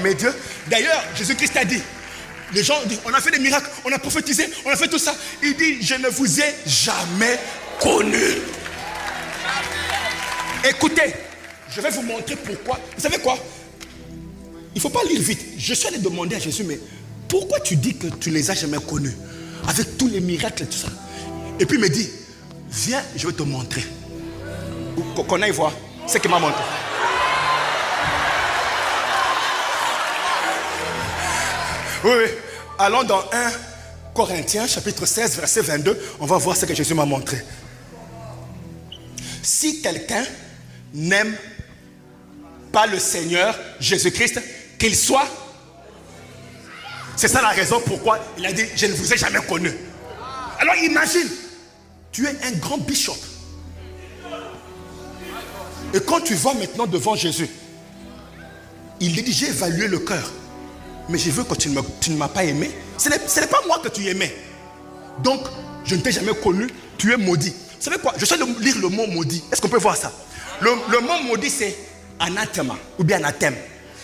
Mais Dieu, d'ailleurs, Jésus-Christ a dit, les gens disent, on a fait des miracles, on a prophétisé, on a fait tout ça. Il dit, je ne vous ai jamais connu. Écoutez, je vais vous montrer pourquoi. Vous savez quoi? Il ne faut pas lire vite. Je suis allé demander à Jésus, mais pourquoi tu dis que tu ne les as jamais connus? Avec tous les miracles et tout ça. Et puis il me dit, viens, je vais te montrer. Qu'on aille voir ce qu'il m'a montré. Oui, oui. Allons dans 1 Corinthiens, chapitre 16, verset 22. On va voir ce que Jésus m'a montré. Si quelqu'un n'aime pas le Seigneur Jésus-Christ, qu'il soit. C'est ça la raison pourquoi il a dit, je ne vous ai jamais connu. Alors imagine, tu es un grand bishop. Et quand tu vas maintenant devant Jésus, il dit, j'ai évalué le cœur. Mais je veux que tu ne m'as pas aimé. Ce n'est pas moi que tu aimais. Donc, je ne t'ai jamais connu, tu es maudit. Vous savez quoi? Je suis de lire le mot maudit. Est-ce qu'on peut voir ça? Le mot maudit, c'est anathema ou bien anathème.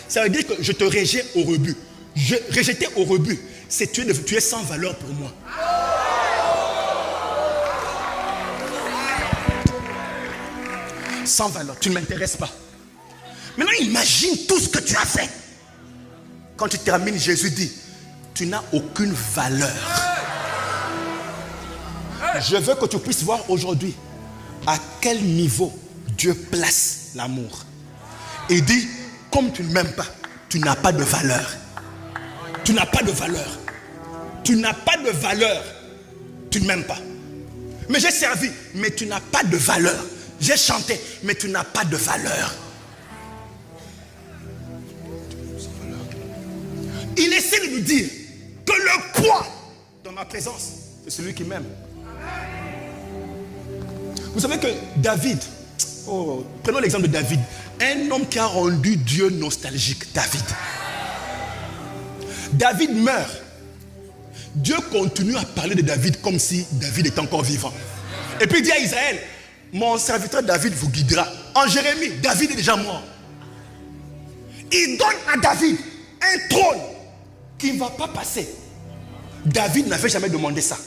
Ça veut dire que je te rejette au rebut. Rejeter au rebut, c'est tu es sans valeur pour moi. Sans valeur, tu ne m'intéresses pas. Maintenant, imagine tout ce que tu as fait. Quand tu termines, Jésus dit, tu n'as aucune valeur. Je veux que tu puisses voir aujourd'hui à quel niveau Dieu place l'amour. Il dit, comme tu ne m'aimes pas, tu n'as pas de valeur. Tu n'as pas de valeur. Tu n'as pas de valeur. Tu ne m'aimes pas. Mais j'ai servi, mais tu n'as pas de valeur. J'ai chanté, mais tu n'as pas de valeur. Il essaie de nous dire que le poids dans ma présence, c'est celui qui m'aime. Vous savez que David, prenons l'exemple de David, un homme qui a rendu Dieu nostalgique, David. David meurt. Dieu continue à parler de David comme si David était encore vivant. Et puis il dit à Israël, mon serviteur David vous guidera. En Jérémie, David est déjà mort. Il donne à David un trône qui ne va pas passer. David n'avait jamais demandé ça.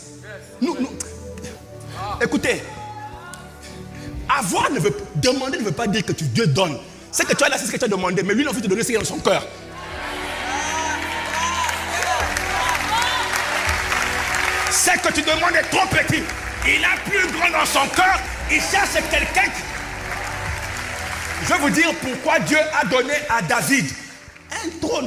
Écoutez, demander ne veut pas dire que Dieu donne. C'est que tu as là, c'est ce que tu as demandé, mais lui il a envie de te donner ce qu'il y a dans son cœur. Ce que tu demandes est trop petit. Il a plus grand dans son cœur. Il cherche quelqu'un. Je vais vous dire pourquoi Dieu a donné à David un trône.